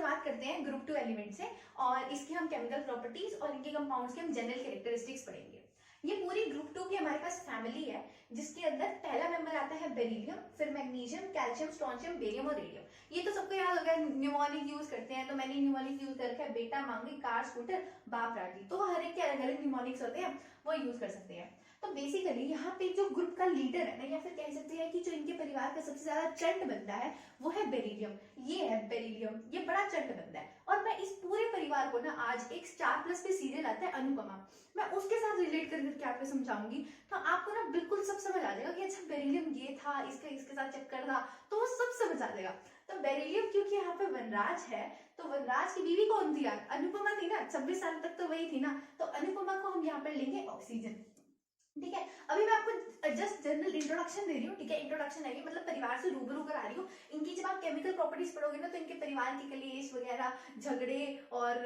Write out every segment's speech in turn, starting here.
शुरुआत करते हैं ग्रुप 2 एलिमेंट से और इसके हम केमिकल प्रॉपर्टीज और इनके कंपाउंड्स के हम जनरल कैरेक्टरिस्टिक्स पढ़ेंगे। ये पूरी ग्रुप 2 की हमारे पास फैमिली है जिसके अंदर पहला मेंबर आता है बेरिलियम, फिर मैग्नीशियम, कैल्शियम, स्ट्रोंशियम, बेरियम और रेडियम। ये तो सबको याद होगा, न्यूमोनिक यूज करते हैं, तो मैंने न्यूमोनिक यूज कर रखा है, बेटा, मांगी, कार, स्कूटर, बाप, राजी। तो हर एक के अलग अलग न्यूमोनिक्स होते हैं, वो यूज कर सकते हैं। तो बेसिकली यहाँ पे जो ग्रुप का लीडर है ना, या फिर कह सकते हैं कि जो इनके परिवार का सबसे ज्यादा चंट बनता है वो है बेरिलियम। ये है बेरिलियम, ये बड़ा चंट बनता है। और मैं इस पूरे परिवार को ना आज एक स्टार प्लस पे सीरियल आता है अनुपमा, मैं उसके साथ रिलेट करके आपको समझाऊंगी, तो आपको ना बिल्कुल सब समझ आ जाएगा कि अच्छा बेरिलियम ये था, इसका इसके साथ चक्कर था, तो वो सब समझ आ जाएगा। तो बेरिलियम क्योंकि यहाँ पे वनराज है, तो वनराज की बीवी कौन थी यार? अनुपमा थी ना, 26 साल तक तो वही थी ना। तो अनुपमा को हम यहाँ पर लेंगे ऑक्सीजन, ठीक है। अभी मैं आपको जस्ट जनरल इंट्रोडक्शन दे रही हूँ, ठीक है। इंट्रोडक्शन है ये, मतलब परिवार से रूबरू कर आ रही हूँ। इनकी जब आप केमिकल प्रॉपर्टीज पढ़ोगे ना, तो इनके परिवार के कलेश वगैरह, झगड़े और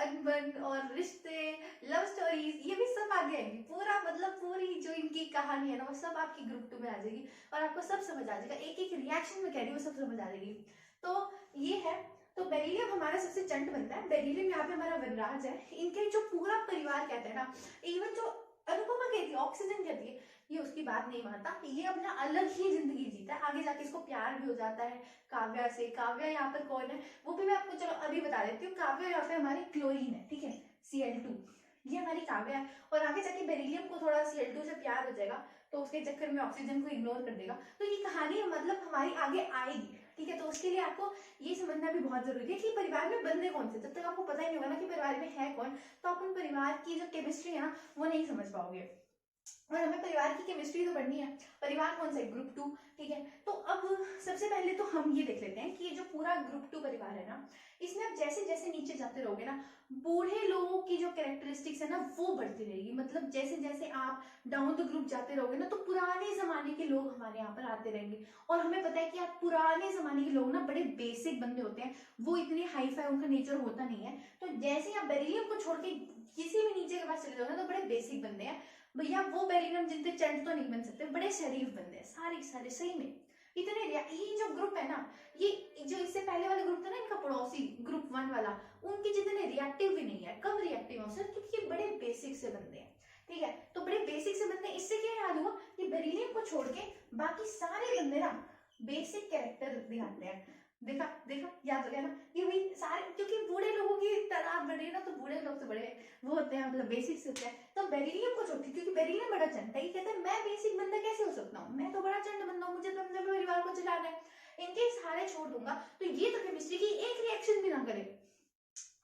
अनबन और रिश्ते, लव स्टोरीज, ये भी सब आगे आएंगी। पूरा मतलब पूरी जो इनकी कहानी है ना, वो सब आपकी ग्रुप 2 में आ जाएगी और आपको सब समझ आ जाएगा। एक एक रिएक्शन में कह रही हूँ, सब समझ आ जाएगी। तो ये है, तो बेरिलियम हमारा सबसे चंट बनता है। बेरिलियम यहाँ पे हमारा वनराज है। इनके जो पूरा परिवार कहते हैं ना, इवन जो अनुपमा कहती है, ऑक्सीजन कहती है, ये उसकी बात नहीं मानता, ये अपना अलग ही जिंदगी जीता है। आगे जाके इसको प्यार भी हो जाता है काव्या से। काव्या यहाँ पर कौन है वो भी मैं आपको चलो अभी बता देती हूँ। काव्या यहाँ पे हमारी क्लोरीन है, ठीक है, Cl2, ये हमारी काव्या है। और आगे जाके बेरिलियम को थोड़ा Cl2 से प्यार हो जाएगा, तो उसके चक्कर में ऑक्सीजन को इग्नोर कर देगा। तो ये कहानी मतलब हमारी आगे आएगी, ठीक है। तो उसके लिए आपको ये समझना भी बहुत जरूरी है कि परिवार में बंदे कौन से। जब तक आपको पता ही नहीं होगा ना कि परिवार में है कौन, तो आप उन परिवार की जो केमिस्ट्री है ना, वो नहीं समझ पाओगे। और हमें परिवार की केमिस्ट्री तो पढ़नी है। परिवार कौन सा है? ग्रुप 2, ठीक है। तो अब सबसे पहले तो हम ये देख लेते हैं कि ये जो पूरा ग्रुप 2 परिवार है ना, इसमें आप जैसे जैसे नीचे जाते रहोगे ना, बूढ़े लोगों की जो कैरेक्टरिस्टिक्स है ना, वो बढ़ती रहेगी। मतलब जैसे जैसे आप डाउन द ग्रुप जाते रहोगे ना, तो पुराने जमाने के लोग हमारे यहाँ पर आते रहेंगे। और हमें पता है कि आप पुराने जमाने के लोग ना बड़े बेसिक बंदे होते हैं, वो इतने हाई फाई उनका नेचर होता नहीं है। तो जैसे आप बेरिलियम को छोड़ के किसी भी नीचे के पास चले जाओगे ना, तो बड़े बेसिक बंदे हैं भैया। वो बेरिलियम जिनके चंट तो नहीं बन सकते, बड़े शरीफ बंदे हैं सारे सारे, सही में इतने। ये जो ग्रुप है ना, ये जो इससे पहले वाला ग्रुप था ना, इनका पड़ोसी ग्रुप 1 वाला, उनके जितने रिएक्टिव भी नहीं है, कम रिएक्टिव है सर, क्योंकि ये बड़े बेसिक से बंदे हैं, ठीक है। तो बड़े बेसिक से बंदे, इससे क्या याद हुआ कि बेरिलियम को छोड़ के बाकी सारे बंदे ना बेसिक कैरेक्टर दिखाते हैं। देखा देखा, याद हो गया ना, ये भी सारे, क्योंकि बूढ़े लोगों की तादाद बढ़ रही है ना, तो बूढ़े लोग तो बड़े वो होते हैं, मतलब बेसिक से होते हैं। तो बेरिलियम को छोड़ के, क्योंकि बेरिलियम बड़ा चंट है, ये कहता है मैं बेसिक बंदा कैसे हो सकता हूँ, मैं तो बड़ा चंट बंदा हूँ, मुझे तो अपने परिवार को चलाना है, इनके सारे छोड़ दूंगा। तो ये तो केमिस्ट्री की एक रिएक्शन भी ना करे,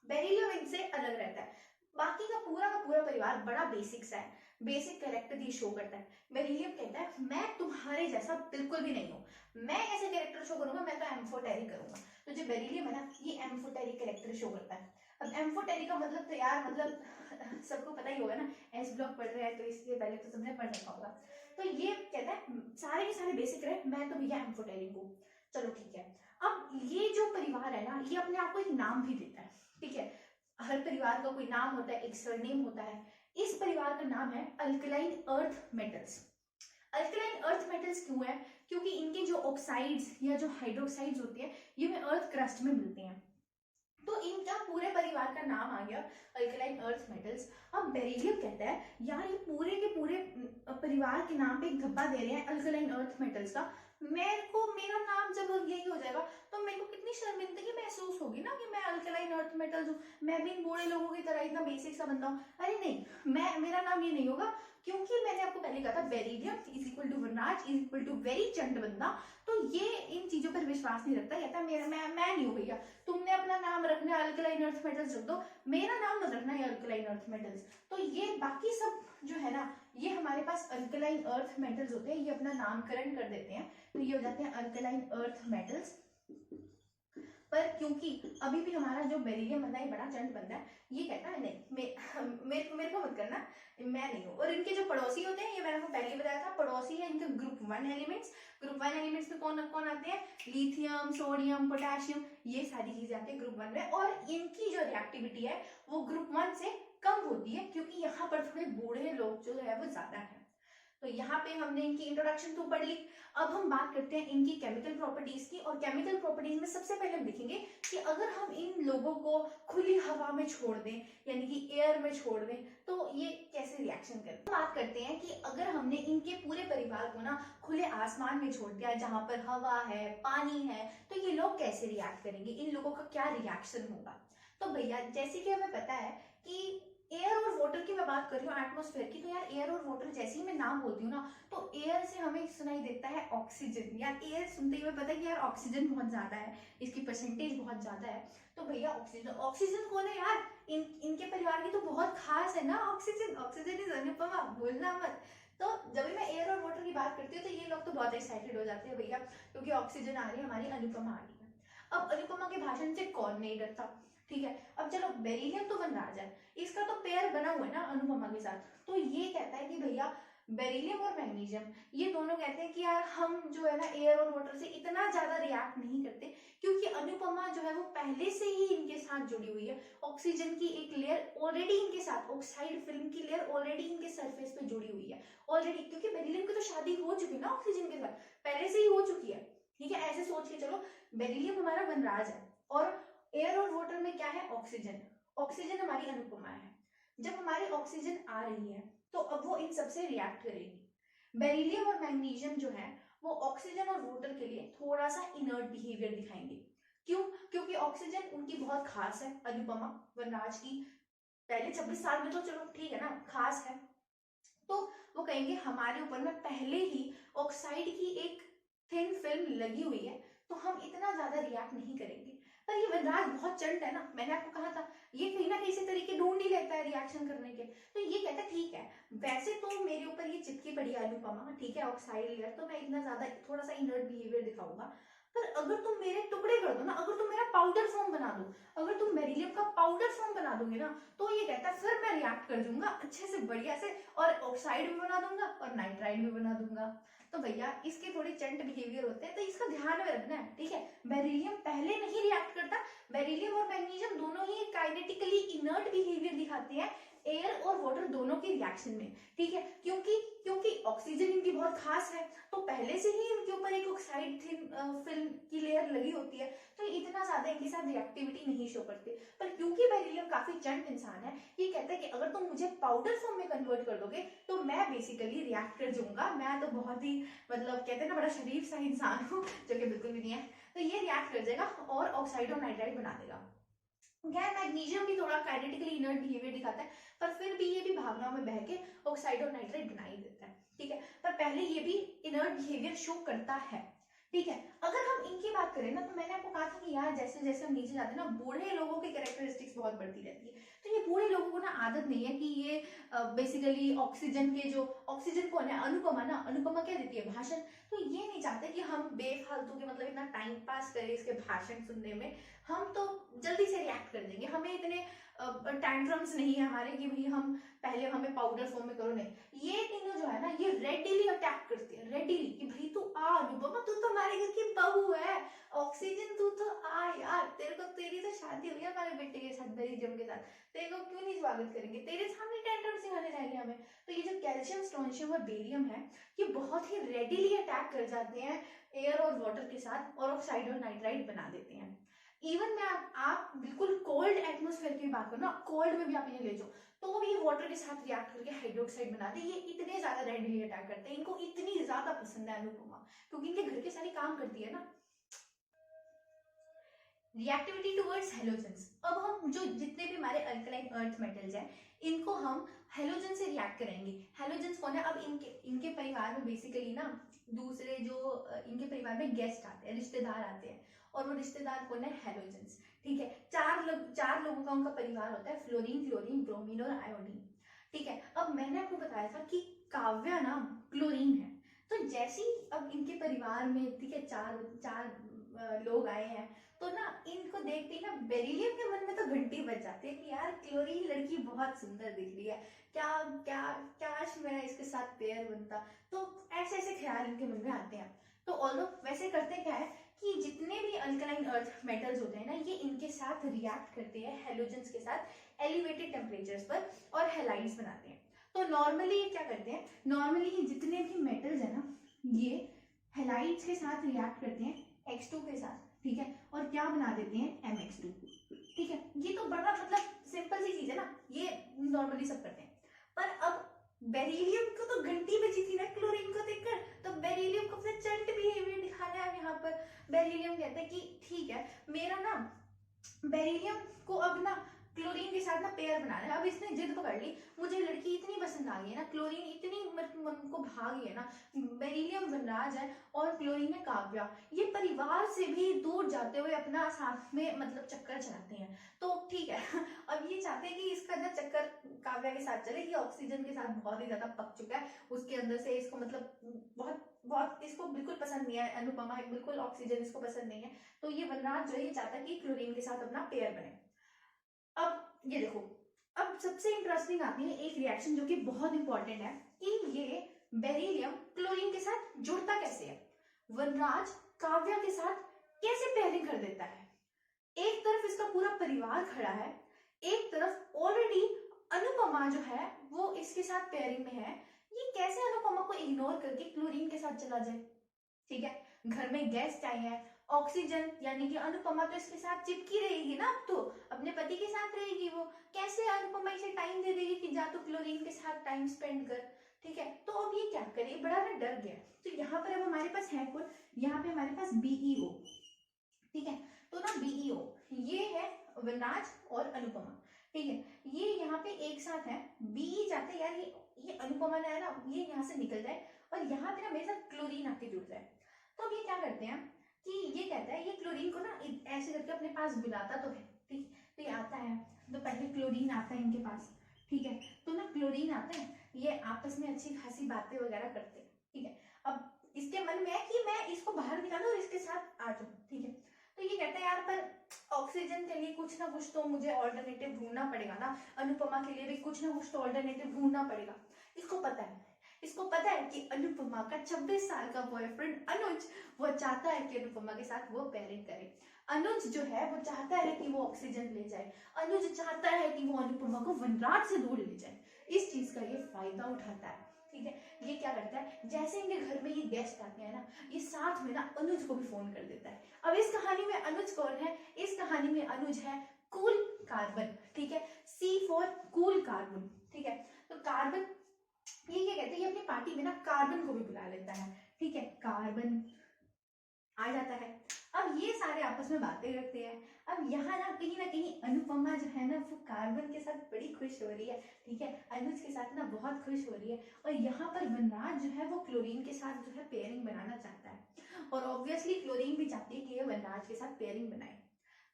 बेरिलियम इनसे अलग रहता है। बाकी का पूरा परिवार बड़ा बेसिक सा है, बेसिक कैरेक्टर ये शो करता है। बेरिलियम कहता है मैं तुम्हारे जैसा बिल्कुल भी नहीं हूँ, मैं ऐसे कैरेक्टर शो करूंगा, मैं तो एम्फोटेरिक करूंगा। तो जो बेरिलियम है ना, ये एम्फोटेरिक कैरेक्टर शो करता है। अब एम्फोटेरिक का मतलब तो यार, मतलब सबको पता ही होगा ना, एस ब्लॉक पढ़ रहे हैं तो इसलिए पहले तो तुमने पढ़ रखा होगा। तो ये कहता है सारे के सारे बेसिक रहे, मैं तो भैया एम्फोटेरिक हूँ। चलो ठीक है। अब ये जो परिवार है ना, ये अपने आप को एक नाम भी देता है, ठीक है। हर परिवार का कोई नाम होता है, एक सरनेम होता है। इस परिवार का नाम है alkaline earth metals. Alkaline earth metals क्यों है? क्योंकि इनके जो ऑक्साइड्स या जो हाइड्रोक्साइड्स होते हैं, ये हमें अर्थ क्रस्ट में मिलते हैं। तो इनका पूरे परिवार का नाम आ गया अल्कलाइन अर्थ मेटल्स। अब बेरिलियम कहता है यार, ये पूरे के पूरे परिवार के नाम पे एक धब्बा दे रहे हैं अल्कलाइन अर्थ मेटल्स का। मेरे को, मेरा नाम जब यही हो जाएगा, तो मेरे को कितनी शर्मिंदगी महसूस होगी ना कि मैं अल्कलाइन अर्थ मेटल्स हूँ, मैं भी इन बूढ़े लोगों की तरह इतना बेसिक सा बनता हूँ। अरे नहीं, मेरा नाम ये नहीं होगा, क्योंकि मैंने आपको पहले कहा था beryllium is equal to Vanraj is equal to very चंड बंदा। तो ये इन चीजों पर विश्वास नहीं रखता, कहता मेरा मैं नहीं हूँ भैया, तुमने अपना नाम रखना है अल्कलाइन अर्थ मेटल्स रख दो, मेरा नाम मत रखना है अल्कलाइन अर्थ मेटल्स। तो ये बाकी सब जो है ना, ये हमारे पास अल्कलाइन अर्थ मेटल्स होते हैं, ये अपना नामकरण कर देते हैं, तो ये हो जाते हैं अल्कलाइन अर्थ मेटल्स। पर क्योंकि अभी भी हमारा जो बेरिलियम बनता है बड़ा चंड बनता है, ये कहता है नहीं, मेरे को मत करना, मैं नहीं हूँ। और इनके जो पड़ोसी होते हैं, ये मैंने आपको पहले बताया था, पड़ोसी है इनके ग्रुप 1 एलिमेंट्स। ग्रुप 1 एलिमेंट्स में कौन कौन आते हैं? लिथियम, सोडियम, पोटेशियम, ये सारी चीजें आती है ग्रुप 1 में। और इनकी जो रिएक्टिविटी है वो ग्रुप 1 से कम होती है, क्योंकि यहाँ पर थोड़े बूढ़े लोग जो है वो ज्यादा है। तो यहाँ पे हमने इनकी इंट्रोडक्शन तो पढ़ ली। अब हम बात करते हैं इनकी केमिकल प्रॉपर्टीज की। और केमिकल प्रॉपर्टीज में सबसे पहले हम देखेंगे कि अगर हम इन लोगों को खुली हवा में छोड़ दें, यानी कि एयर में छोड़ दें, तो ये कैसे रिएक्शन करते हैं। बात करते हैं कि अगर हमने इनके पूरे परिवार को ना खुले आसमान में छोड़ दिया जहां पर हवा है, पानी है, तो ये लोग कैसे रिएक्ट करेंगे, इन लोगों का क्या रिएक्शन होगा। तो भैया जैसे कि हमें पता है कि एयर और वाटर की मैं बात कर रही हूँ, एटमॉस्फेयर की, तो यार एयर और वाटर जैसे ही मैं नाम बोलती हूँ ना, तो एयर से हमें सुनाई देता है ऑक्सीजन। यार एयर सुनते ही हमें पता है कि यार ऑक्सीजन बहुत ज्यादा है, इसकी परसेंटेज बहुत ज्यादा है। तो भैया ऑक्सीजन, ऑक्सीजन कौन है यार, इनके परिवार की तो बहुत खास है ना ऑक्सीजन। ऑक्सीजन इज अनुपमा, भूलना मत। तो जब भी मैं एयर और वाटर की बात करती हूँ तो ये लोग तो बहुत एक्साइटेड हो जाते हैं भैया, क्योंकि ऑक्सीजन आ रही है, हमारी अनुपमा आ रही है। अब अनुपमा के भाषण से कौन नहीं डरता, ठीक है। अब चलो बेरिलियम तो वनराज है, इसका तो पेयर बना हुआ है ना अनुपमा के साथ, तो ये कहता है कि भैया बेरिलियम और मैग्नीशियम, ये दोनों कहते हैं कि यार हम जो है ना एयर और वाटर से इतना ज्यादा रिएक्ट नहीं करते, क्योंकि अनुपमा जो है वो पहले से ही इनके साथ जुड़ी हुई है। ऑक्सीजन की एक लेयर ऑलरेडी इनके साथ, ऑक्साइड फिल्म की लेयर ऑलरेडी इनके सरफेस पे जुड़ी हुई है ऑलरेडी, क्योंकि बेरिलियम की तो शादी हो चुकी है ना ऑक्सीजन के साथ, पहले से ही हो चुकी है, ठीक है। ऐसे सोच के चलो, बेरिलियम हमारा वनराज है और एयर और वाटर में क्या है, ऑक्सीजन। ऑक्सीजन हमारी अनुपमा है। जब हमारी ऑक्सीजन आ रही है तो अब वो इन सबसे रिएक्ट करेगी। बेरिलियम और मैग्नीशियम जो है वो ऑक्सीजन और वाटर के लिए थोड़ा सा इनर्ट बिहेवियर दिखाएंगे। क्यों? क्योंकि ऑक्सीजन उनकी बहुत खास है, अनुपमा वनराज की, पहले 26 साल में तो चलो ठीक है ना, खास है। तो वो कहेंगे हमारे ऊपर में पहले ही ऑक्साइड की एक थिन फिल्म लगी हुई है, तो हम इतना ज्यादा रिएक्ट नहीं करेंगे। पर ये वनराज बहुत चंट है ना, मैंने आपको कहा था ये कहीं ना किसी तरीके ढूंढ ही लेता है रिएक्शन करने के। तो ये कहता है ठीक है, वैसे तो मेरे ऊपर ये चिपकी पड़ी है अनुपमा, ठीक है, ऑक्साइड लेयर, तो मैं इतना ज्यादा थोड़ा सा इनर्ट बिहेवियर दिखाऊंगा। पर अगर तुम मेरे टुकड़े कर दो ना, अगर तुम मेरा पाउडर फॉर्म बना दो, अगर तुम बेरिलियम का पाउडर फॉर्म बना दोगे ना, तो ये कहता है फिर मैं रिएक्ट कर दूंगा अच्छे से, बढ़िया से, और ऑक्साइड भी बना दूंगा और नाइट्राइड भी बना दूंगा। तो भैया इसके थोड़े चंट बिहेवियर होते हैं, तो इसका ध्यान में रखना है, ठीक है। बेरिलियम पहले नहीं रिएक्ट करता, बेरिलियम और मैग्नीशियम दोनों ही काइनेटिकली इनर्ट बिहेवियर दिखाते हैं एयर और वाटर दोनों के रिएक्शन में, ठीक है। क्योंकि क्योंकि ऑक्सीजन इनकी बहुत खास है, तो पहले से ही इनके ऊपर एक ऑक्साइड फिल्म की लेयर लगी होती है, तो इतना ज्यादा इनके साथ रिएक्टिविटी नहीं शो करते। पर क्योंकि बेरिलियम काफी चंट इंसान है, ये कहता है कि अगर तुम मुझे पाउडर फॉर्म में कन्वर्ट कर दोगे तो मैं बेसिकली रिएक्ट कर जाऊंगा, मैं तो बहुत ही मतलब कहते हैं ना बड़ा शरीफ सा इंसान हूँ, जो कि बिल्कुल भी नहीं है। तो ये रिएक्ट कर जाएगा और ऑक्साइड और नाइट्राइड बना देगा। गैर मैग्नीशियम भी थोड़ा काइनेटिकली इनर्ट बिहेवियर दिखाता है, पर फिर भी ये भी भावनाओं में बह के ऑक्साइड और नाइट्राइड बना ही देता है, ठीक है। पर पहले ये भी इनर्ट बिहेवियर शो करता है, ठीक है। अगर हम इनकी बात करें ना, तो मैंने आपको कहा था कि यार जैसे जैसे हम नीचे जाते हैं ना, बूढ़े लोगों की कैरेक्टरिस्टिक्स बहुत बढ़ती रहती है। तो ये बूढ़े लोगों को ना आदत नहीं है कि ये बेसिकली ऑक्सीजन के जो, ऑक्सीजन कौन है, अनुपमा ना, अनुपमा क्या देती है, भाषण। तो ये नहीं चाहते कि हम बेफालतू के मतलब इतना टाइम पास करें इसके भाषण सुनने में, हम तो जल्दी से रिएक्ट कर देंगे, हमें इतने टैंट्रम्स नहीं है हमारे कि भाई हम पहले हमें पाउडर फॉर्म में करो, नहीं। ये तीनों जो है ना ये रेडिली अटैक करते हैं, रेडिली, कि भाई तू आ अनुपमा, तू तो हमारे घर की बहू है, ऑक्सीजन तू तो आ यार, तेरे को, तेरी तो शादी हुई है हमारे बेटे के साथ, बेरिलियम के साथ, तेरे को क्यों नहीं स्वागत करेंगे, तेरे सामने टैंट्रम सिखाने रहेंगे हमें। तो ये जो कैल्शियम, स्ट्रोंशियम और बेरियम है, ये बहुत ही रेडिली अटैक कर जाते हैं एयर और वाटर के साथ और ऑक्साइड और नाइट्राइड बना देते हैं। इवन में आप बिल्कुल कोल्ड एटमोस्फेयर की बात करो ना, कोल्ड में भी आप इन्हें ले जाओ तो भी ये वाटर के साथ रिएक्ट करके हाइड्रोक्साइड बनाते हैं। ये इतने ज्यादा रेडिली अटैक करते हैं, इनको इतनी ज्यादा पसंद है अनुपमा, क्योंकि इनके घर के सारे काम करती है ना। Reactivity towards halogens. अब हम जो जितने भी हमारे अल्कलाइन अर्थ मेटल्स हैं, इनको हम हेलोजन से रिएक्ट करेंगे। हेलोजेंस कौन है, अब इनके इनके परिवार में बेसिकली ना दूसरे जो इनके परिवार में गेस्ट आते हैं, रिश्तेदार आते हैं, और वो रिश्तेदार कौन है, हेलोजेंस, ठीक है। चार लोगों का उनका परिवार होता है, फ्लोरीन, क्लोरीन, ब्रोमीन और आयोडीन, ठीक है। अब मैंने आपको बताया था कि काव्या नाम क्लोरीन है, तो जैसे ही अब इनके परिवार में, ठीक है, चार चार लोग आए हैं, तो ना इनको देखते ही ना बेरिलियम के मन में तो घंटी बज जाती है कि यार क्लोरीन लड़की बहुत सुंदर दिख रही है, क्या क्या काश मैं इसके साथ पेयर बनता। तो ऐसे ऐसे ख्याल इनके मन में आते हैं। तो ऑल्दो वैसे करते क्या है कि जितने भी अल्कलाइन अर्थ मेटल्स होते हैं ना, ये इनके साथ रिएक्ट करते हैं हेलोजेंस के साथ एलिवेटेड टेम्परेचर्स पर और हेलाइड्स बनाते हैं। तो नॉर्मली ये क्या करते हैं, नॉर्मली ये जितने भी मेटल्स है ना, ये हेलाइड्स के साथ रिएक्ट करते हैं X2 के साथ, ठीक है, और क्या बना देते हैं MX2, ठीक है। ये तो बड़ा मतलब सिंपल सी चीज है ना, ये नॉर्मली सब करते हैं। पर अब बेरिलियम को तो घंटी बची थी ना क्लोरीन को देखकर, तो बेरिलियम को अपना चंट बिहेवियर दिखाना है यहाँ पर। बेरिलियम कहता है कि ठीक है, मेरा ना बेरिलियम को अब ना क्लोरीन के साथ ना पेयर बनाना है। अब इसने जिद पकड़ ली, मुझे लड़की इतनी पसंद आ गई है ना, क्लोरीन इतनी मन को भा गई है ना, बेरिलियम वनराज है और क्लोरीन है काव्या, ये परिवार से भी दूर जाते हुए अपना साथ में मतलब चक्कर चलाते हैं। तो ठीक है, अब ये चाहते हैं कि इसका ना चक्कर काव्या के साथ चले, ये ऑक्सीजन के साथ बहुत ही ज्यादा पक चुका है, उसके अंदर से इसको मतलब बहुत बहुत इसको बिल्कुल पसंद नहीं है, अनुपमा बिल्कुल ऑक्सीजन इसको पसंद नहीं है। तो ये वनराज जो है ये चाहता है कि क्लोरीन के साथ अपना पेयर बने। अब ये देखो, अब सबसे इंटरेस्टिंग आती है एक रिएक्शन जो कि बहुत इंपॉर्टेंट है कि ये बेरिलियम क्लोरीन के साथ जुड़ता कैसे है, वनराज काव्या के साथ कैसे पेयरिंग कर देता है। एक तरफ इसका पूरा परिवार खड़ा है, एक तरफ ऑलरेडी अनुपमा जो है वो इसके साथ पेयरिंग में है, ये कैसे अनुपमा को इग्नोर करके क्लोरीन के साथ चला जाए, ठीक है। घर में गेस्ट आए हैं, ऑक्सीजन यानी कि अनुपमा तो इसके साथ चिपकी रहेगी ना, अब तो अपने पति के साथ रहेगी, वो कैसे अनुपमा इसे टाइम दे देगी कि जा तू क्लोरीन के साथ टाइम स्पेंड कर, ठीक है। तो अब ये क्या करे, बड़ा ना डर गया। तो यहाँ पर अब हमारे पास है कौन, यहाँ पे हमारे पास BeO, ठीक है। तो ना BeO ये है वनराज और अनुपमा, ठीक है, ये यहाँ पे एक साथ है। बी चाहते यार ये अनुपमा है ना, ये यहाँ से निकल जाए और यहाँ पे ना मेरे साथ क्लोरीन आके जुड़ जाए। तो अब ये क्या करते हैं कि ये कहता है ये क्लोरीन को ना ऐसे करके अपने पास बुलाता तो है, ठीक, तो ये आता है, तो पहले क्लोरीन आता है इनके पास, ठीक है। तो ना क्लोरीन आता है, ये आपस में अच्छी खासी बातें वगैरह करते हैं, ठीक है। अब इसके मन में है कि मैं इसको बाहर निकालूं और इसके साथ आ जाऊं, ठीक है। तो ये कहता है यार पर ऑक्सीजन के लिए कुछ ना कुछ तो मुझे ऑल्टरनेटिव ढूंढना पड़ेगा ना, अनुपमा के लिए भी कुछ ना कुछ तो ऑल्टरनेटिव ढूंढना पड़ेगा। इसको पता है कि अनुपमा का 26 साल का बॉयफ्रेंड अनुज वो चाहता है कि अनुपमा के साथ वो पेयरिंग करे। अनुज जो है वो चाहता है कि वो ऑक्सीजन ले जाए, अनुज चाहता है कि वो अनुपमा को वनराज से दूर ले जाए। इस चीज का ये फायदा उठाता है, ठीक है। ये क्या करता है, जैसे इनके घर में ये गेस्ट आते हैं ना, ये साथ में ना अनुज को भी फोन कर देता है। अब इस कहानी में अनुज कौन है, इस कहानी में अनुज है कूल कार्बन, ठीक है, C फॉर कूल कार्बन, ठीक है। तो कार्बन ये क्या कहते हैं, ये अपनी पार्टी में ना कार्बन को भी बुला लेता है, ठीक है, कार्बन आ जाता है। अब ये सारे आपस में बातें करते हैं। अब यहाँ ना कहीं अनुपमा जो है ना वो कार्बन के साथ बड़ी खुश हो रही है, ठीक है, अनुज के साथ ना बहुत खुश हो रही है, और यहाँ पर वनराज जो है वो क्लोरीन के साथ जो है पेयरिंग बनाना चाहता है, और ऑब्वियसली क्लोरीन भी चाहती है कि ये वनराज के साथ पेयरिंग बनाए।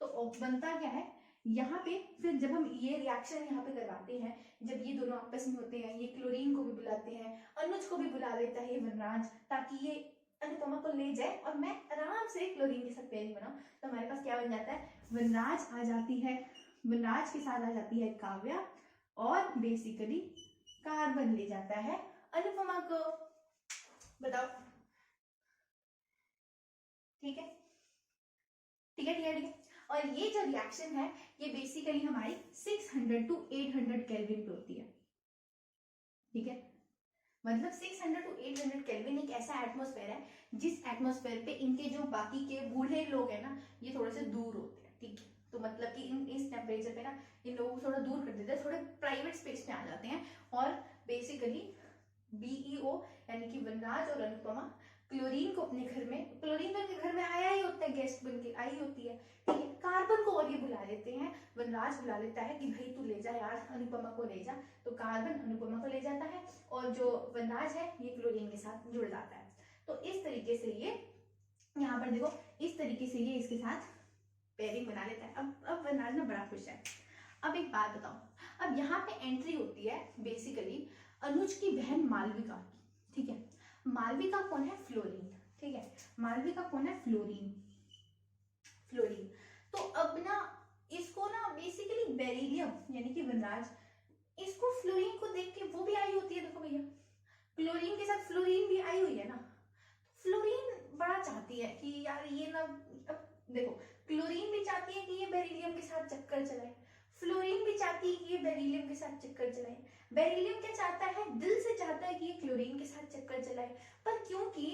तो बनता क्या है यहाँ पे, फिर जब हम ये रिएक्शन यहाँ पे करवाते हैं, जब ये दोनों आपस में होते हैं, ये क्लोरीन को भी बुलाते हैं, अनुज को भी बुला लेता है ये वनराज, ताकि ये अनुपमा को ले जाए और मैं आराम से क्लोरीन के साथ पेयरिंग बनाऊं। तो हमारे पास क्या बन जाता है, वनराज आ जाती है, वनराज के साथ आ जाती है काव्या, और बेसिकली कार्बन ले जाता है अनुपमा को। बताओ, ठीक है, ठीक है, ठीक है, ठीक है। और ये जो रिएक्शन है ये बेसिकली हमारी 600 to 800 केल्विन पे होती है, ठीक है। मतलब 600 to 800 केल्विन एक ऐसा एटमॉस्फेयर है जिस एटमॉस्फेयर पे इनके जो बाकी के बूढ़े लोग हैं ना ये थोड़े से दूर होते हैं, ठीक है। तो मतलब कि इस टेम्परेचर पे ना इन लोगों को थोड़ा दूर कर देते हैं, थोड़े प्राइवेट स्पेस में आ जाते हैं, और बेसिकली BeO यानी कि वनराज और अनुपमा क्लोरीन को अपने घर में, क्लोरीन तो इनके घर में आया ही होता है, गेस्ट बन के आई होती है, ठीक है, कार्बन को और ये बुला लेते हैं, वनराज बुला लेता है कि भाई तू ले जा यार अनुपमा को ले जा, तो कार्बन अनुपमा को ले जाता है, और जो वनराज है ये क्लोरीन के साथ जुड़ जाता है। तो इस तरीके से ये यहाँ पर देखो, इस तरीके से ये इसके साथ पेयरिंग बना लेता है। अब वनराज ना बड़ा खुश है। अब एक बात बताओ, अब यहाँ पे एंट्री होती है बेसिकली अनुज की बहन मालविका की, ठीक है। मालविका कौन है, फ्लोरीन, ठीक है, मालविका कौन है, फ्लोरीन। तो अब ना इसको ना बेसिकली बेरिलियम यानी कि वनराज, इसको फ्लोरीन को देख के वो भी आई होती है, देखो भैया क्लोरीन के साथ फ्लोरीन भी आई हुई है ना, फ्लोरीन बड़ा चाहती है कि यार ये ना, अब देखो क्लोरीन भी चाहती है कि ये बेरिलियम के साथ चक्कर चलाए, फ्लोरीन भी चाहती है कि ये बेरिलियम के साथ चक्कर चलाए। बेरिलियम क्या चाहता है, दिल से चाहता है कि ये क्लोरीन के साथ चक्कर चलाए, पर क्योंकि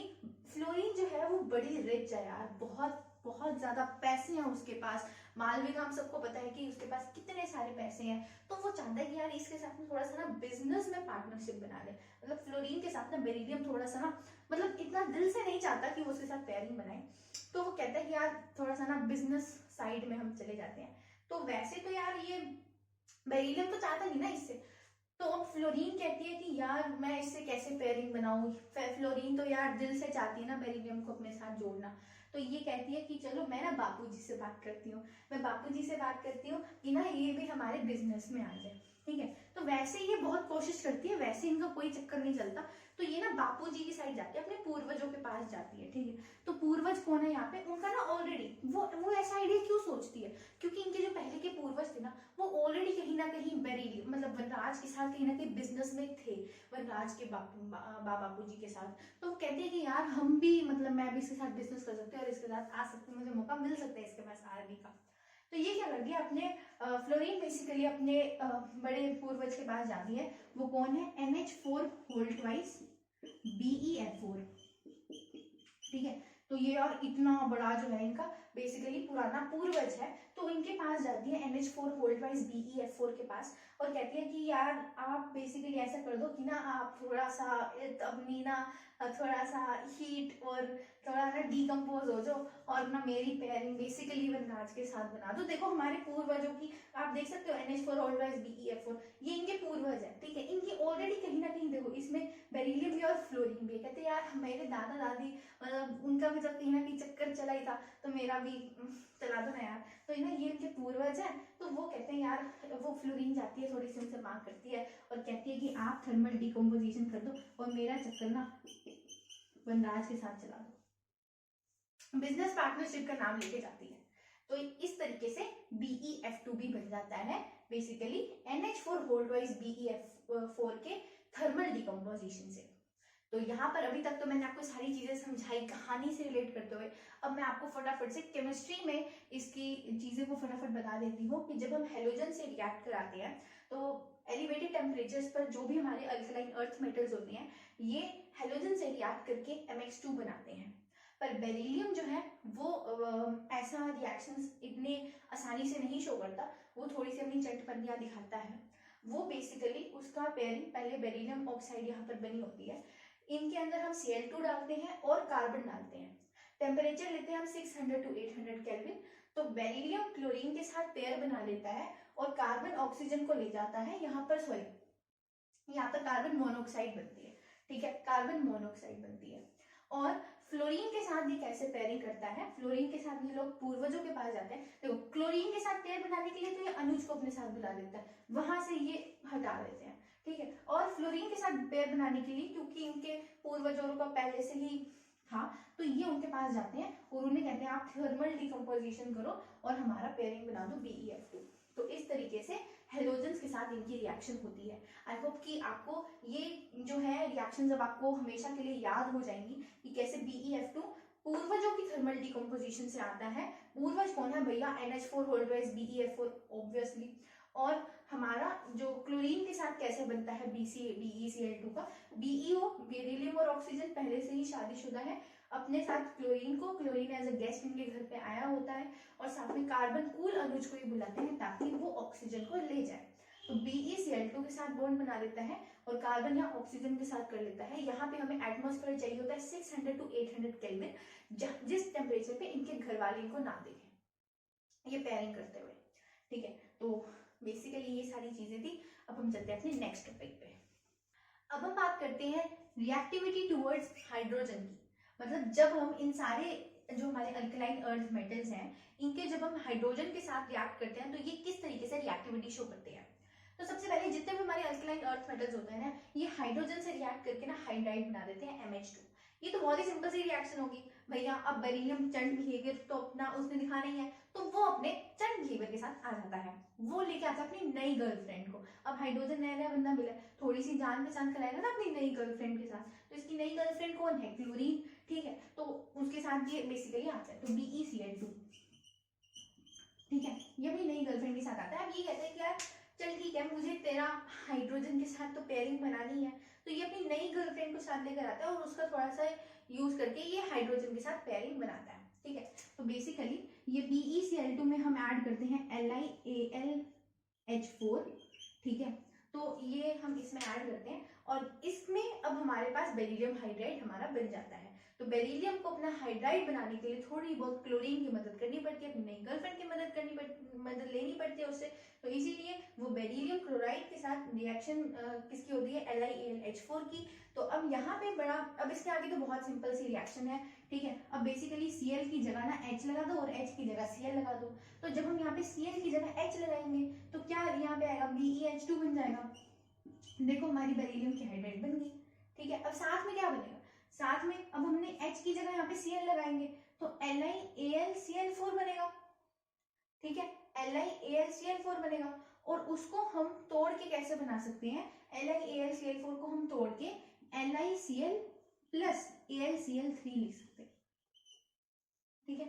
फ्लोरीन जो है वो बड़ी रिच है यार, बहुत बहुत ज्यादा पैसे हैं उसके पास, मालवीय का हम सबको पता है कि उसके पास कितने सारे पैसे हैं, तो वो चाहता है कि यार इसके साथ में थोड़ा सा ना बिजनेस में पार्टनरशिप बना ले। मतलब फ्लोरीन के साथ ना बेरिलियम थोड़ा सा ना, मतलब इतना दिल से नहीं चाहता कि वो उसके साथ पेयरिंग बनाए, तो वो कहता है कि यार थोड़ा सा ना बिजनेस साइड में हम चले जाते हैं। तो वैसे तो यार ये बेरिलियम तो चाहता नहीं ना इससे, तो फ्लोरीन कहती है कि यार मैं इससे कैसे पेयरिंग बनाऊं। फ्लोरीन तो यार दिल से चाहती है ना बेरिलियम को अपने साथ जोड़ना, तो ये कहती है कि चलो मैं ना बापूजी से बात करती हूँ, मैं बापूजी से बात करती हूँ कि ना ये भी हमारे बिजनेस में आ जाए, ठीक है। तो वैसे ये बहुत कोशिश करती है, वैसे इनका कोई चक्कर नहीं चलता, तो ये ना बापूजी की साइड जाती है, अपने पूर्वजों के पास जाती है, ठीक है। तो पूर्वज कौन है यहाँ पे, उनका ना ऑलरेडी वो ऐसा आइडिया क्यों सोचती है, क्योंकि इनके जो पहले के पूर्वज थे ना, वो ऑलरेडी कहीं ना कहीं बेरिलियम मतलब वनराज के साथ कहीं ना कहीं बिजनेस में थे, वनराज के बापू जी के साथ। तो वो कहते हैं कि यार हम भी मतलब मैं भी इसके साथ बिजनेस कर सकती हूँ और इसके साथ आ सकती हूँ, मुझे मौका मिल सकता है इसके पास आर्मी का। तो ये क्या करती है, अपने फ्लोरीन बेसिकली अपने बड़े पूर्वज के पास जाती है, वो कौन है, NH4 होल ट्वाइस BeF4, ठीक है। तो ये और इतना बड़ा जो है इनका बेसिकली पुराना पूर्वज है, तो इनके पास जाती है NH4 होल ट्वाइस BeF4 के पास, और कहती है कि यार आप बेसिकली ऐसा कर दो कि ना आप थोड़ा सा अपनी ना थोड़ा सा हीट और थोड़ा ना डीकम्पोज हो जाओ, और ना मेरी पेयरिंग बेसिकली वनराज के साथ बना दो। देखो हमारे पूर्वजों की आप देख सकते हो, NH4 होल ट्वाइस BeF4 ये इनके पूर्वज है, ठीक है। इनकी ऑलरेडी कहीं ना कहीं देखो इसमें बेरिलियम भी और फ्लोरीन भी, कहते यार मेरे दादा दादी मतलब उनका भी जब कहीं ना कहीं चक्कर चला ही था, तो मेरा भी चला दो ना यार। तो ना ये उनके पूर्वज है, तो वो कहते हैं यार, वो फ्लोरीन जाती है थोड़ी सी उनसे मांग करती है और कहती है कि आप थर्मल डिकम्पोजिशन कर दो और मेरा चक्कर ना वनराज के साथ चला दो, बिजनेस पार्टनरशिप का नाम लेके जाती है। तो इस तरीके से BeF2 भी बन जाता है basically NH4 whole twice BeF4 के थर्मल डिकम्पोजिशन से। तो यहाँ पर अभी तक तो मैंने आपको सारी चीजें समझाई कहानी से रिलेट करते हुए, अब मैं आपको फटाफट से केमिस्ट्री में इसकी चीजें को फटाफट बता देती हूँ कि जब हम हेलोजन से रिएक्ट कराते हैं तो एलिवेटेड टेम्परेचर्स पर जो भी हमारे अल्कलाइन अर्थ मेटल्स होते हैं ये हेलोजन से रिएक्ट करके MX2 बनाते हैं। पर बेरिलियम जो है वो ऐसा रिएक्शंस इतने आसानी से नहीं शो करता, वो थोड़ी सी अपनी चटपटियां दिखाता है। वो बेसिकली उसका पेयरिंग पहले बेरिलियम ऑक्साइड यहाँ पर बनी होती है, इनके अंदर हम Cl2 डालते हैं और कार्बन डालते हैं, टेम्परेचर लेते हैं हम 600 to 800 केल्विन। तो बेरिलियम क्लोरीन के साथ पेयर बना लेता है और कार्बन ऑक्सीजन को ले जाता है, यहाँ पर सॉरी यहाँ पर कार्बन मोनोऑक्साइड बनती है, ठीक है, कार्बन मोनोऑक्साइड बनती है। और फ्लोरीन के साथ ये कैसे पेयरिंग करता है, फ्लोरीन के साथ ये लोग पूर्वजों के पास जाते हैं, देखो क्लोरीन के साथ पेयर बनाने के लिए तो ये अनुज को अपने साथ बुला देता है, वहां से ये हटा देते हैं, ठीक है। और फ्लोरीन के साथ पेयर बनाने के लिए क्योंकि इनके पूर्वजों का पहले से ही था, तो ये उनके पास जाते हैं और उन्हें कहते हैं आप थर्मल डिकम्पोजिशन करो और हमारा पेयरिंग बना दो BeF2। तो इस तरीके से हेलोजेंस के साथ इनकी रिएक्शन होती है। आई होप कि आपको ये जो है रिएक्शन जब आपको हमेशा के लिए याद हो जाएंगी कि कैसे BeF2 पूर्वजों की थर्मल डिकम्पोजिशन से आता है। पूर्वज कौन है भैया, NH4 whole twice BeF4 obviously. और हमारा जो क्लोरीन के साथ कैसे बनता है BeCl2 का, BeO बेरिलियम और ऑक्सीजन पहले से ही शादीशुदा है, अपने साथ क्लोरीन को, क्लोरीन एज अ गेस्ट इनके घर पे आया होता है और साथ में कार्बन कूल अनुज को ही बुलाते हैं ताकि वो ऑक्सीजन को ले जाए। तो BeCl2 के साथ बॉन्ड बना लेता है और कार्बन या ऑक्सीजन के साथ कर लेता है। यहाँ पे हमें एटमॉस्फेयर चाहिए होता है 600 to 800 केल्विन, जिस टेम्परेचर पे इनके घर वाले इनको ना देखें ये पेयरिंग करते हुए, ठीक है। तो बेसिकली ये सारी चीजें थी। अब हम चलते हैं अपने नेक्स्ट टॉपिक पे। अब हम बात करते हैं रिएक्टिविटी टुवर्ड्स हाइड्रोजन की, मतलब जब हम इन सारे जो हमारे अल्कलाइन अर्थ मेटल्स हैं इनके जब हम हाइड्रोजन के साथ रिएक्ट करते हैं तो ये किस तरीके से रिएक्टिविटी शो करते हैं। तो सबसे पहले जितने भी हमारे अल्कलाइन अर्थ मेटल्स होते हैं ना, ये हाइड्रोजन से रिएक्ट करके ना हाइड्राइड बना देते हैं MH2। ये तो बहुत ही सिंपल सी रिएक्शन होगी भैया, अब बेरिलियम चंड बिहेवियर तो अपना उसने दिखाना ही है, तो वो अपने चंड बिहेवियर के साथ आ जाता है, वो लेके आता है अपनी नई गर्लफ्रेंड को। अब हाइड्रोजन नया नया बंदा मिला, थोड़ी सी जान पहचान कराएगा ना अपनी नई गर्लफ्रेंड के साथ, तो इसकी नई गर्लफ्रेंड कौन है, क्लोरीन, ठीक है। तो उसके साथ ये बेसिकली आता है, तो BeCl2, ठीक है, ये अपनी नई गर्लफ्रेंड के साथ आता है। अब ये कहता है कि यार चल ठीक है, मुझे तेरा हाइड्रोजन के साथ तो पेयरिंग बनानी है, तो ये अपनी नई गर्लफ्रेंड को साथ लेकर आता है और उसका थोड़ा सा यूज करके ये हाइड्रोजन के साथ पेयरिंग बनाता है। ठीक है, तो बेसिकली ये BeCl2 में हम ऐड करते हैं LiAlH4। ठीक है, तो ये हम इसमें ऐड करते हैं और इसमें अब हमारे पास बेरिलियम हाइड्राइड हमारा बन जाता है। तो बेरिलियम को अपना हाइड्राइड बनाने के लिए थोड़ी बहुत क्लोरीन की मदद करनी पड़ती है, अपनी नई गर्लफ्रेंड की मदद लेनी पड़ती है उससे। तो इसीलिए वो बेरिलियम क्लोराइड के साथ रिएक्शन किसकी होती है, LiAlH4 की। तो अब यहाँ पे बड़ा, अब इसके आगे तो बहुत सिंपल सी रिएक्शन है। ठीक है, अब बेसिकली Cl की जगह ना H लगा दो और H की जगह Cl लगा दो। तो जब हम यहाँ पे Cl की जगह H लगाएंगे तो क्या यहाँ पे आएगा, BeH2 बन जाएगा। देखो हमारी बेरिलियम की हाइड्राइड बन गई। ठीक है, अब साथ में क्या बनेगा, साथ में अब हमने H की जगह यहाँ पे Cl लगाएंगे तो LiAlCl4 बनेगा। ठीक है, LiAlCl4 बनेगा और उसको हम तोड़ के कैसे बना सकते हैं, LiAlCl4 को हम तोड़ के LiCl प्लस AlCl3 लिख सकते हैं। ठीक है,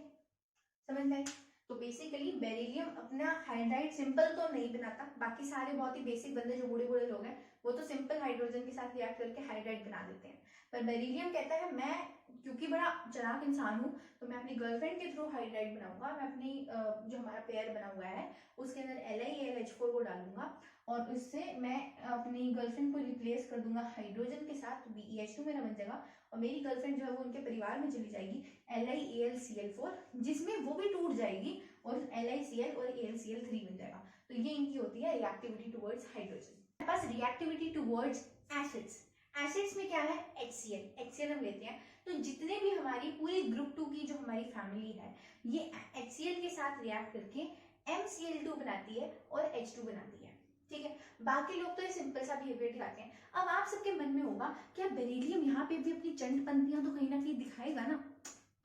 समझ में? तो बेसिकली बेरिलियम अपना हाइड्राइड सिंपल तो नहीं बनाता, बाकी सारे बहुत ही बेसिक बंदे जो बूढ़े बूढ़े लोग हैं वो तो सिंपल हाइड्रोजन के साथ रिएक्ट करके हाइड्राइड बना देते हैं। पर बेरिलियम कहता है मैं क्योंकि बड़ा चालाक इंसान हूँ तो मैं अपनी गर्लफ्रेंड के थ्रू हाइड्राइड बनाऊंगा, मैं अपनी जो हमारा पेयर बना हुआ है उसके अंदर LiAlH4 को डालूंगा और उससे मैं अपनी गर्लफ्रेंड को रिप्लेस कर दूंगा हाइड्रोजन के साथ, BeH2 मेरा बन जाएगा और मेरी गर्लफ्रेंड जो है वो उनके परिवार में चली जाएगी LiAlCl4, जिसमें वो भी टूट जाएगी और LiCl और AlCl3 बन जाएगा। तो ये इनकी होती है रिएक्टिविटी टुवर्ड्स हाइड्रोजन। हमारे पास रिएक्टिविटी टुवर्ड्स एसिड्स, एसिड्स में क्या है, HCl हम लेते हैं। तो जितने भी हमारी पूरी ग्रुप 2 की जो हमारी फैमिली है ये HCl के साथ रिएक्ट करके MCl2 बनाती है और H2 बनाती है। ठीक है, बाकी लोग तो ये सिंपल सा बिहेवियर दिखाते हैं। अब आप सबके मन में होगा क्या बेरिलियम यहाँ पे भी अपनी चंटपंथियां तो कहीं ना कहीं दिखाएगा ना,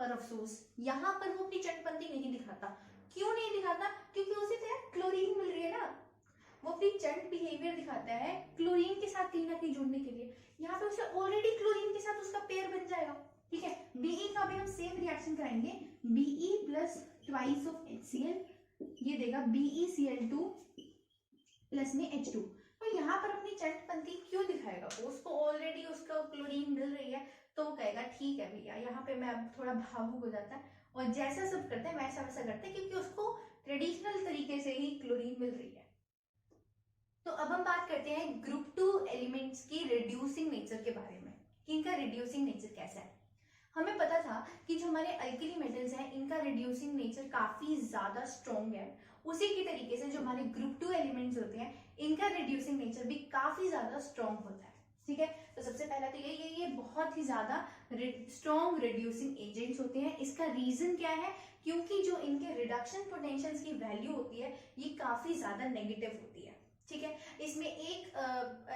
पर अफसोस यहाँ पर वो अपनी चंटपंथी नहीं दिखाता। क्यों नहीं दिखाता, क्योंकि उसे तो यार क्लोरीन मिल रही है ना, वो अपनी चंट बिहेवियर दिखाता है क्लोरीन के साथ कहीं ना कहीं जुड़ने के लिए। यहाँ पे उसे ऑलरेडी क्लोरीन के साथ उसका पेयर बन जाएगा। ठीक है, Be का भी हम सेम रिएक्शन कराएंगे, Be plus twice of HCl, ये देगा BeCl2 प्लस में H2। तो यहाँ पर अपनी चंटपंथी क्यों दिखाएगा, उसको ऑलरेडी उसका क्लोरीन मिल रही है तो वो कहेगा ठीक है भैया, यहाँ पे मैं अब थोड़ा भावुक हो जाता है और जैसा सब करते हैं वैसा वैसा करते हैं, क्योंकि उसको ट्रेडिशनल तरीके से ही क्लोरीन मिल रही है। तो अब हम बात करते हैं ग्रुप 2 एलिमेंट्स की रिड्यूसिंग नेचर के बारे में कि इनका रिड्यूसिंग नेचर कैसा है। हमें पता था कि जो हमारे अल्कली मेटल्स हैं इनका रिड्यूसिंग नेचर काफी ज्यादा स्ट्रॉन्ग है, उसी की तरीके से जो हमारे ग्रुप 2 एलिमेंट्स होते हैं इनका रिड्यूसिंग नेचर भी काफी ज्यादा स्ट्रॉन्ग होता है। ठीक है, तो सबसे पहला तो ये बहुत ही ज्यादा स्ट्रॉन्ग रिड्यूसिंग एजेंट्स होते हैं। इसका रीजन क्या है, क्योंकि जो इनके रिडक्शन पोटेंशियल्स की वैल्यू होती है ये काफी ज्यादा नेगेटिव होती है। ठीक है, इसमें एक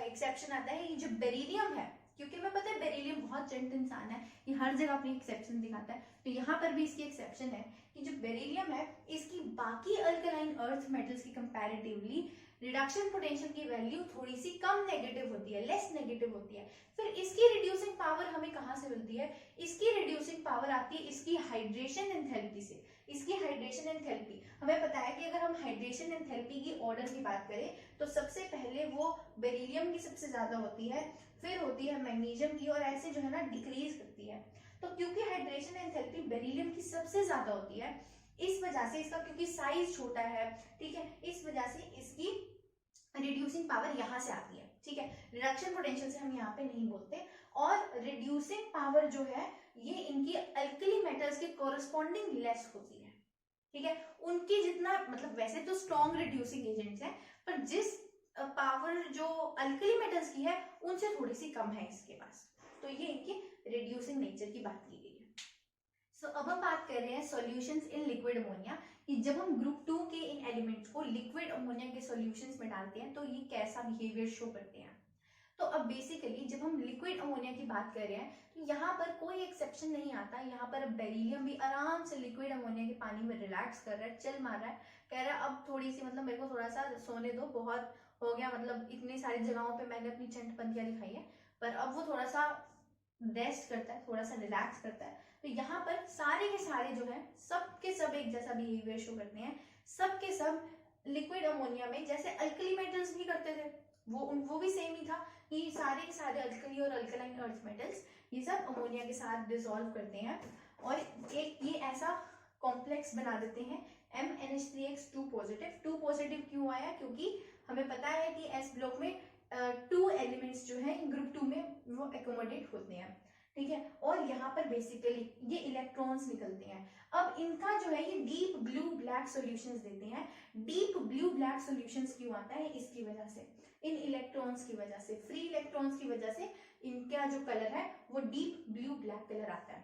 एक्सेप्शन आता है, ये जो बेरिलियम है, क्योंकि मैं पता है बेरिलियम बहुत चंट इंसान है, ये हर जगह अपनी एक्सेप्शन दिखाता है, तो यहाँ पर भी इसकी एक्सेप्शन है कि जो बेरिलियम है इसकी बाकी अल्कलाइन अर्थ मेटल्स की कंपैरेटिवली रिडक्शन पोटेंशियल की वैल्यू थोड़ी सी कम नेगेटिव होती है, लेस नेगेटिव होती है। फिर इसकी रिड्यूसिंग पावर हमें कहाँ से मिलती है, इसकी रिड्यूसिंग पावर आती है इसकी हाइड्रेशन एंथैल्पी से। इसकी हाइड्रेशन एंथैल्पी हमें पता है कि अगर हम हाइड्रेशन एंथैल्पी की ऑर्डर की बात करें तो सबसे पहले वो बेरिलियम की सबसे ज्यादा होती है, फिर होती है मैग्नीशियम की और ऐसे जो है ना डिक्रीज करती है। तो क्योंकि हाइड्रेशन एंथैल्पी बेरिलियम की सबसे ज्यादा होती है, इस वजह से इसका क्योंकि साइज छोटा है, ठीक है, इस वजह से इसकी रिड्यूसिंग पावर यहां से आती है। ठीक है, रिडक्शन पोटेंशियल से हम यहाँ पे नहीं बोलते। और रिड्यूसिंग पावर जो है ये इनकी अल्कली मेटल्स के कोरस्पॉन्डिंग लेस होती है। ठीक है, उनकी जितना मतलब वैसे तो स्ट्रॉन्ग रिड्यूसिंग एजेंट्स हैं पर जिस पावर जो अल्कली मेटल्स की है उनसे थोड़ी सी कम है इसके पास। तो ये इनकी रिड्यूसिंग नेचर की बात की गई है। सो अब हम बात कर रहे हैं सॉल्यूशंस इन लिक्विड अमोनिया, कि जब हम ग्रुप 2 के इन एलिमेंट्स को लिक्विड अमोनिया के सॉल्यूशंस में डालते हैं तो ये कैसा बिहेवियर शो करते हैं। तो अब बेसिकली जब हम लिक्विड अमोनिया की बात कर रहे हैं तो यहाँ पर कोई एक्सेप्शन नहीं आता। यहाँ पर बेरिलियम भी आराम से लिक्विड अमोनिया के पानी में रिलैक्स कर रहा है, चिल मार रहा है, कह रहा है अब थोड़ी सी मतलब मेरे को थोड़ा सा सोने दो, बहुत हो गया, मतलब इतनी सारी जगहों पे मैंने अपनी चंटपंथियां दिखाई है, पर अब वो थोड़ा सा रेस्ट करता है, थोड़ा सा रिलैक्स करता है। तो यहाँ पर सारे के सारे जो है सब के सब एक जैसा बिहेवियर शो करते हैं। सब के सब लिक्विड अमोनिया में, जैसे अल्कली मेटल्स भी करते थे, वो भी सेम ही था कि सारे के सारे अल्कली और अल्कलाइन अर्थ मेटल्स ये सब अमोनिया के साथ डिसॉल्व करते हैं और एक ये ऐसा कॉम्प्लेक्स बना देते हैं MnH3x 2 पॉजिटिव। 2 पॉजिटिव क्यों आया? क्योंकि हमें पता है कि S ब्लॉक में 2 एलिमेंट्स जो है ग्रुप 2 में वो एकोमोडेट होते हैं, ठीक है। और यहाँ पर बेसिकली ये इलेक्ट्रॉन्स निकलते हैं। अब इनका जो है ये डीप ब्लू ब्लैक सॉल्यूशंस देते हैं। डीप ब्लू ब्लैक सॉल्यूशंस क्यों आता है? इसकी वजह से, इन इलेक्ट्रॉन्स की वजह से, फ्री इलेक्ट्रॉन्स की वजह से इनका जो कलर है वो डीप ब्लू ब्लैक कलर आता है।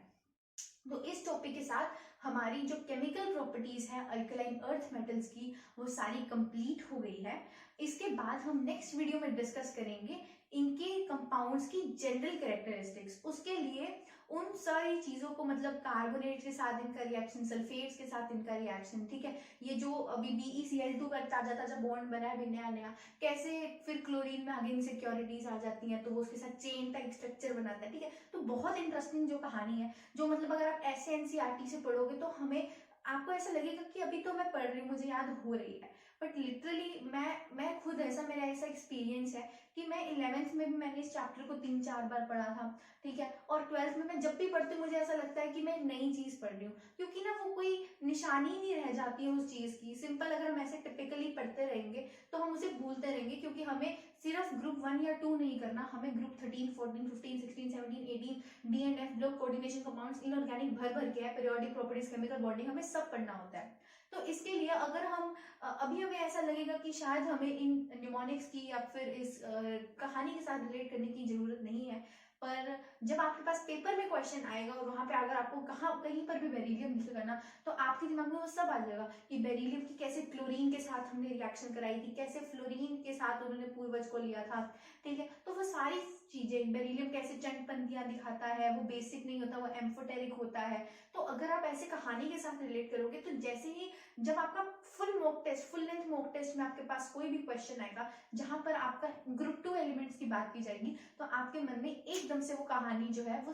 तो इस टॉपिक के साथ हमारी जो केमिकल प्रॉपर्टीज है अल्कलाइन अर्थ मेटल्स की वो सारी कंप्लीट हो गई है। इसके बाद हम नेक्स्ट वीडियो में डिस्कस करेंगे इनके कंपाउंड्स की जनरल कैरेक्टरिस्टिक्स। उसके लिए उन सारी चीजों को, मतलब कार्बोनेट के साथ इनका रिएक्शन, सल्फेट्स के साथ इनका रिएक्शन, ठीक है, ये जो अभी BeCl2 का ताजा ताजा बॉन्ड बना है अभी नया नया, कैसे फिर क्लोरीन में आगे इनसिक्योरिटीज आ जाती हैं तो वो उसके साथ चेन टाइप स्ट्रक्चर बनाता है, ठीक है। तो बहुत इंटरेस्टिंग जो कहानी है, जो मतलब अगर आप ऐसे NCERT से पढ़ोगे तो हमें आपको ऐसा लगेगा कि अभी तो मैं पढ़ रही हूँ, मुझे याद हो रही है, बट लिटरली मैं खुद ऐसा, मेरा ऐसा एक्सपीरियंस है कि मैं 11th में भी मैंने इस चैप्टर को 3-4 बार पढ़ा था, ठीक है। और 12th में मैं जब भी पढ़ती हूँ मुझे ऐसा लगता है कि मैं नई चीज पढ़ रही हूँ, क्योंकि ना वो कोई निशानी नहीं रह जाती है उस चीज की। सिंपल अगर हम ऐसे टिपिकली पढ़ते रहेंगे तो हम उसे भूलते रहेंगे, क्योंकि हमें सिर्फ ग्रुप 1 या 2 नहीं करना, हमें group 13, 14, 15, 16, 17, 18 D&F block coordination compounds, inorganic भर के है, पीरियोडिक प्रॉपर्टीज, केमिकल बॉन्डिंग, हमें सब पढ़ना होता है। तो इसके लिए अगर हम अभी हमें ऐसा लगेगा कि शायद हमें इन न्यूमोनिक्स की या फिर इस कहानी के साथ रिलेट करने की जरूरत नहीं है, पर जब आपके पास पेपर में क्वेश्चन आएगा और वहां पे अगर आपको कहीं पर भी बेरिलियम दिखेगा ना, तो आपके दिमाग में वो सब आ जाएगा कि बेरिलियम की कैसे क्लोरीन के साथ हमने रिएक्शन कराई थी, कैसे फ्लोरीन के साथ उन्होंने पूर्वज को लिया था, ठीक है। तो वो सारी चीजें, बेरिलियम कैसे चंडपंथियां दिखाता है, वो बेसिक नहीं होता, वो एम्फोटेरिक होता है। तो अगर आप ऐसे कहानी के साथ रिलेट करोगे तो जैसे ही जब आपका full mock test, full length mock test में आपके पास कोई भी क्वेश्चन आएगा जहां पर आपका ग्रुप 2 एलिमेंट्स की बात की जाएगी, तो आपके मन में एकदम से वो कहानी जो है वो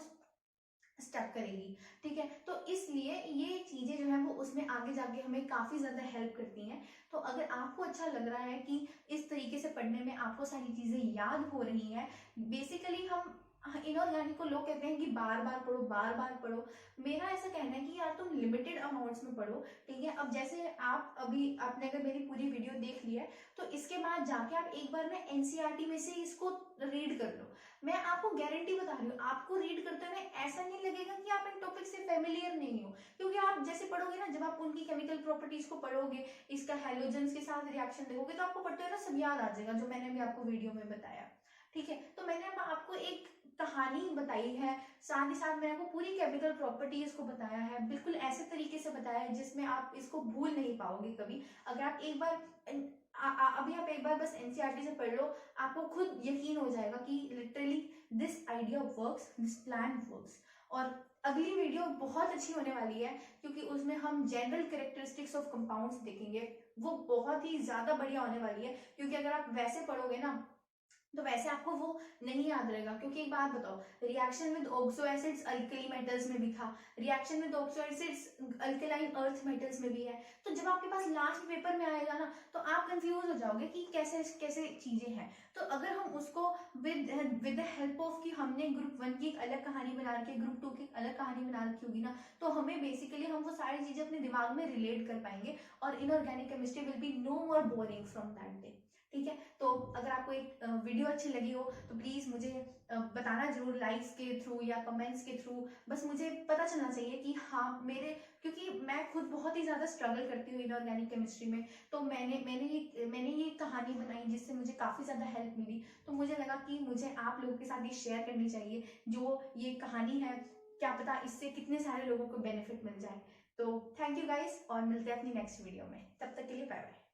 स्टक करेगी, ठीक है। तो इसलिए ये चीजें जो है वो उसमें आगे जाके हमें काफी ज्यादा हेल्प करती हैं। तो अगर आपको अच्छा लग रहा है कि इस तरीके से पढ़ने में आपको सारी चीजें याद हो रही हैं, बेसिकली हम इनऑर्गेनिक को लोग कहते हैं कि बार बार पढ़ो, बार बार पढ़ो। मेरा ऐसा कहना है कि यार तुम लिमिटेड अमाउंट्स में पढ़ो, ठीक है। अब जैसे आप अभी आपने अगर मेरी पूरी वीडियो देख ली है तो इसके बाद जाके आप एक बार ना NCERT में से इसको रीड कर लो। मैं आपको गारंटी बता रही हूँ, आपको रीड करते हुए ऐसा नहीं लगेगा कि आप इन टॉपिक से फेमिलियर नहीं हो, क्योंकि आप जैसे पढ़ोगे ना, जब आप उनकी केमिकल प्रॉपर्टीज को पढ़ोगे, इसका हैलोजेंस के साथ रिएक्शन देखोगे तो आपको पढ़ते हुए ना सब याद आ जाएगा, जो मैंने भी आपको वीडियो में बताया, ठीक है। तो मैंने आपको एक कहानी बताई है, साथ ही साथ मैंने आपको पूरी केमिकल प्रॉपर्टीज को बताया है, बिल्कुल ऐसे तरीके से बताया है जिसमें आप इसको भूल नहीं पाओगे कभी। अगर आप एक बार अभी आप एक बार बस NCERT से पढ़ लो, आपको खुद यकीन हो जाएगा कि literally this idea works, this plan works. और अगली वीडियो बहुत अच्छी होने वाली है, क्योंकि उसमें हम जनरल कैरेक्टरिस्टिक्स ऑफ कंपाउंड्स देखेंगे, वो बहुत ही ज्यादा बढ़िया होने वाली है। क्योंकि अगर आप वैसे पढ़ोगे ना तो वैसे आपको वो नहीं याद रहेगा, क्योंकि एक बात बताओ, reaction with oxo acids alkali metals में भी था, reaction with oxo acids alkaline earth metals में भी है। तो जब आपके पास लास्ट पेपर में आएगा ना तो आप कंफ्यूज हो जाओगे कि कैसे कैसे चीजें हैं। तो अगर हम उसको विद द हेल्प ऑफ कि हमने ग्रुप 1 की एक अलग कहानी बना रखी है, ग्रुप 2 की अलग कहानी बना रखी होगी ना, तो हमें बेसिकली हम वो सारी चीजें अपने दिमाग में रिलेट कर पाएंगे और inorganic chemistry will be no more boring from that day, ठीक है। तो अगर आपको एक वीडियो अच्छी लगी हो तो प्लीज मुझे बताना जरूर, लाइक्स के थ्रू या कमेंट्स के थ्रू। बस मुझे पता चलना चाहिए कि हाँ मेरे, क्योंकि मैं खुद बहुत ही ज्यादा स्ट्रगल करती हूँ इनऑर्गेनिक केमिस्ट्री में, तो मैंने ये कहानी बनाई जिससे मुझे काफी ज्यादा हेल्प मिली। तो मुझे लगा कि मुझे आप लोगों के साथ ये शेयर करनी चाहिए, जो ये कहानी है, क्या पता इससे कितने सारे लोगों को बेनिफिट मिल जाए। तो थैंक यू गाइस, और मिलते हैं अपनी नेक्स्ट वीडियो में, तब तक के लिए बाय बाय।